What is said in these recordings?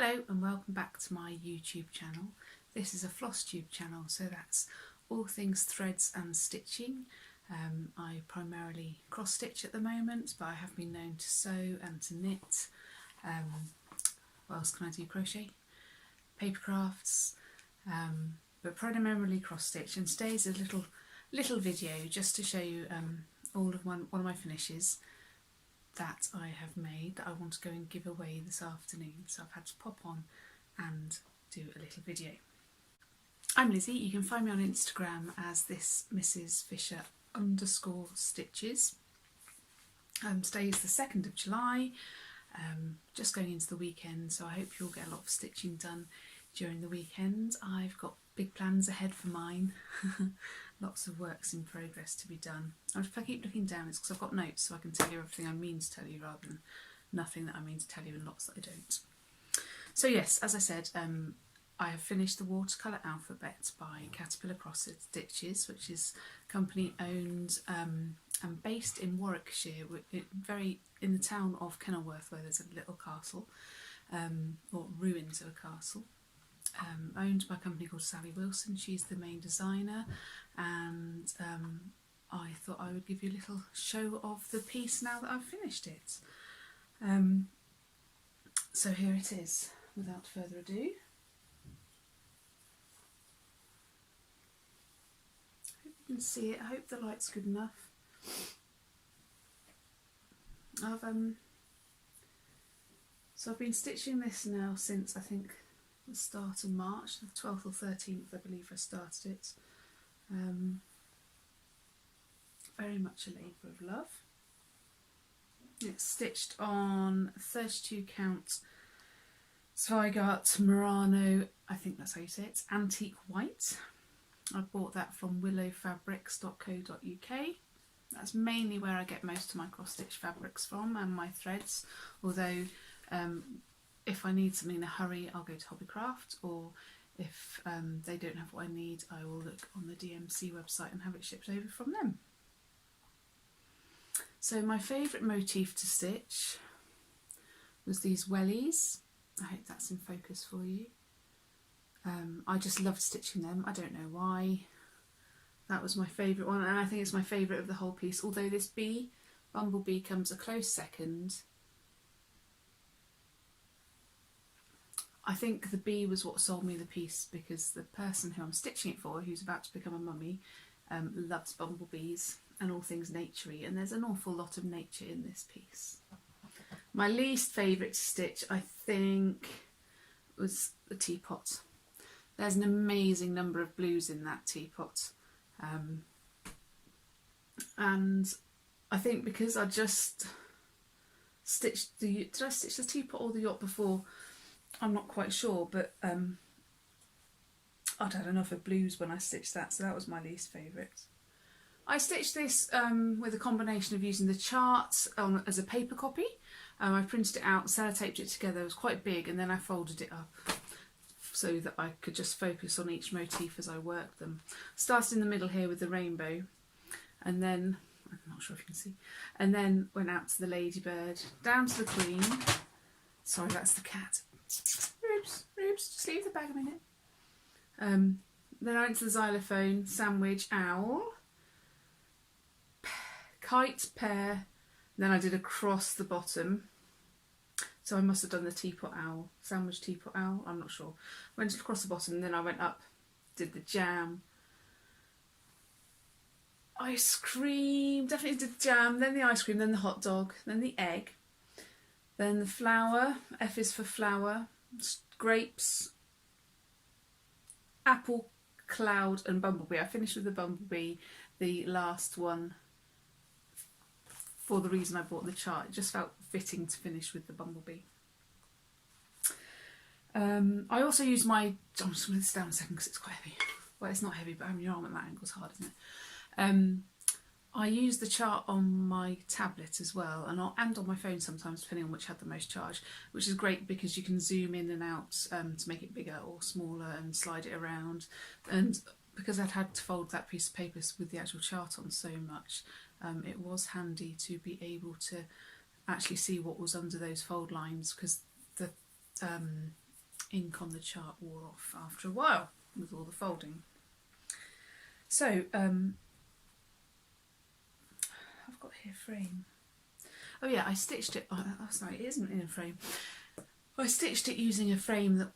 Hello and welcome back to my YouTube channel. This is a Flosstube channel, so that's all things threads and stitching. I primarily cross stitch at the moment, but I have been known to sew and to knit. What else can I do? Crochet, paper crafts, but primarily cross stitch. And today's a little video just to show you all of one of my finishes that I have made that I want to go and give away this afternoon, so I've had to pop on and do a little video. I'm Lizzie. You can find me on Instagram as ThisMrsFisher Stitches. Today is the 2nd of July, just going into the weekend, so I hope you'll get a lot of stitching done during the weekend. I've got big plans ahead for mine. Lots of works in progress to be done. If I keep looking down, it's because I've got notes so I can tell you everything I mean to tell you rather than nothing that I mean to tell you and lots that I don't. So yes, as I said, I have finished the Watercolour Alphabet by Caterpillar Cross Stitches, which is company owned and based in Warwickshire, in the town of Kenilworth, where there's a little castle, or ruins of a castle. Owned by a company called Sally Wilson. She's the main designer, and I thought I would give you a little show of the piece now that I've finished it. So here it is, without further ado. I hope you can see it. I hope the light's good enough. So I've been stitching this now since I think the start of March, the 12th or 13th I believe I started it. Very much a labour of love. It's stitched on 32 count Zweigart Murano, I think that's how you say it, antique white. I bought that from willowfabrics.co.uk. That's mainly where I get most of my cross stitch fabrics from, and my threads, although if I need something in a hurry, I'll go to Hobbycraft, or if they don't have what I need, I will look on the DMC website and have it shipped over from them. So my favourite motif to stitch was these wellies. I hope that's in focus for you. I just loved stitching them. I don't know why. That was my favourite one, and I think it's my favourite of the whole piece, although this bumblebee comes a close second. I think the bee was what sold me the piece, because the person who I'm stitching it for, who's about to become a mummy, loves bumblebees and all things naturey, and there's an awful lot of nature in this piece. My least favourite to stitch, I think, was the teapot. There's an amazing number of blues in that teapot, and I think because I just stitched did I stitch the teapot or the yacht before? I'm not quite sure, but I'd had enough of blues when I stitched that, so that was my least favourite. I stitched this with a combination of using the chart as a paper copy. I printed it out, sellotaped it together. It was quite big, and then I folded it up so that I could just focus on each motif as I worked them. Started in the middle here with the rainbow, and then, I'm not sure if you can see, and then went out to the ladybird, down to the queen. Sorry, that's the cat. Oops, just leave the bag a minute. Then I went to the xylophone, sandwich, owl, kite, pear, then I did across the bottom. So I must have done the teapot owl, sandwich, teapot owl, I'm not sure. Went across the bottom, and then I went up, did the jam, ice cream, definitely did the jam, then the ice cream, then the hot dog, then the egg, then the flower, F is for flower, grapes, apple, cloud and bumblebee. I finished with the bumblebee, the last one, for the reason I bought the chart. It just felt fitting to finish with the bumblebee. I also used my, I'm just going to sit down a second because it's quite heavy. Well, it's not heavy, but having your arm at that angle is hard, isn't it? I use the chart on my tablet as well, and on my phone sometimes, depending on which had the most charge, which is great because you can zoom in and out to make it bigger or smaller and slide it around. And because I'd had to fold that piece of paper with the actual chart on so much, it was handy to be able to actually see what was under those fold lines, because the ink on the chart wore off after a while with all the folding. So I've got here frame. Oh yeah, I stitched it. Oh, sorry, it isn't in a frame. I stitched it using a frame that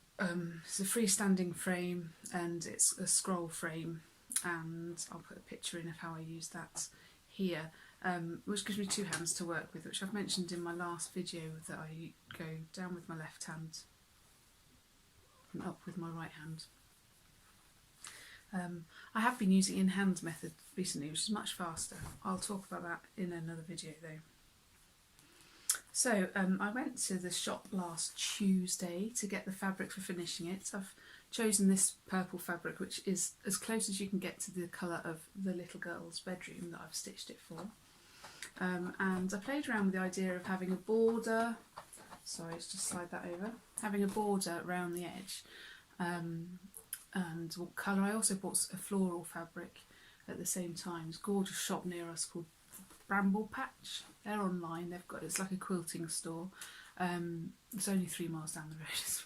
is a freestanding frame, and it's a scroll frame, and I'll put a picture in of how I use that here, which gives me two hands to work with, which I've mentioned in my last video, that I go down with my left hand and up with my right hand. I have been using in-hand method recently, which is much faster. I'll talk about that in another video though. So I went to the shop last Tuesday to get the fabric for finishing it. I've chosen this purple fabric, which is as close as you can get to the colour of the little girl's bedroom that I've stitched it for. And I played around with the idea of having a border, sorry, let's just slide that over, having a border around the edge. And what colour? I also bought a floral fabric at the same time. It's a gorgeous shop near us called Bramble Patch. They're online. They've got, it's like a quilting store. It's only 3 miles down the road. It's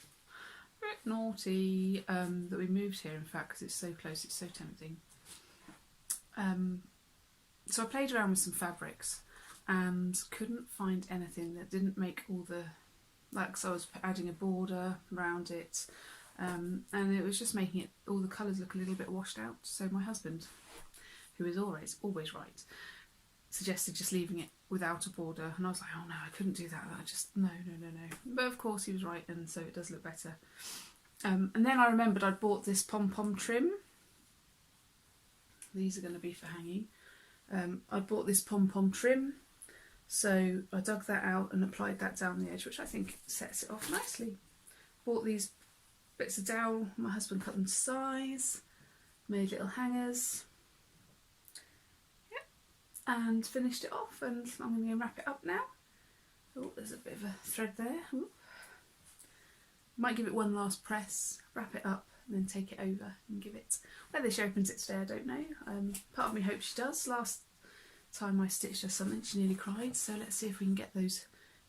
a bit naughty that we moved here, in fact, because it's so close. It's so tempting. So I played around with some fabrics and couldn't find anything that didn't make all the, like, so I was adding a border around it. And it was just making it, all the colours look a little bit washed out. So my husband, who is always right, suggested just leaving it without a border, and I was like, oh no, I couldn't do that. I just, no. But of course he was right, and so it does look better. And then I remembered I'd bought this pom-pom trim. These are going to be for hanging. I bought this pom-pom trim, so I dug that out and applied that down the edge, which I think sets it off nicely. Bought these bits of dowel, my husband cut them to size, made little hangers, and finished it off, and I'm going to go wrap it up now. Oh, there's a bit of a thread there. Ooh. Might give it one last press, wrap it up, and then take it over and give it, whether she opens it today I don't know. Part of me hopes she does. Last time I stitched her something she nearly cried, so let's see if we can get those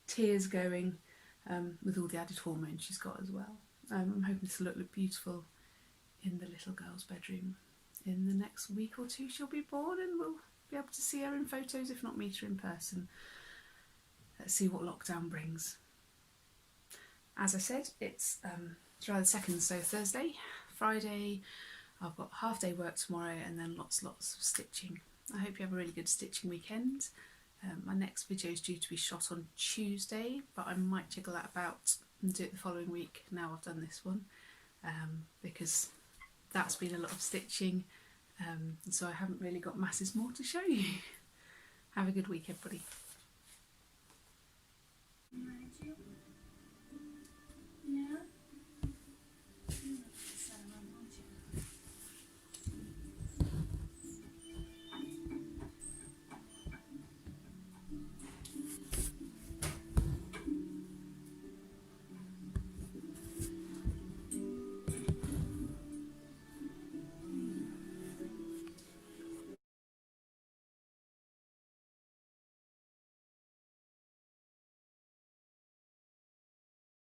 tears going with all the added hormones she's got as well. I'm hoping this will look beautiful in the little girl's bedroom. In the next week or two she'll be born, and we'll be able to see her in photos, if not meet her in person. Let's see what lockdown brings. As I said, it's July the 2nd, so Thursday, Friday. I've got half day work tomorrow, and then lots of stitching. I hope you have a really good stitching weekend. My next video is due to be shot on Tuesday, but I might jiggle that about and do it the following week now I've done this one, because that's been a lot of stitching, so I haven't really got masses more to show you. Have a good week, everybody.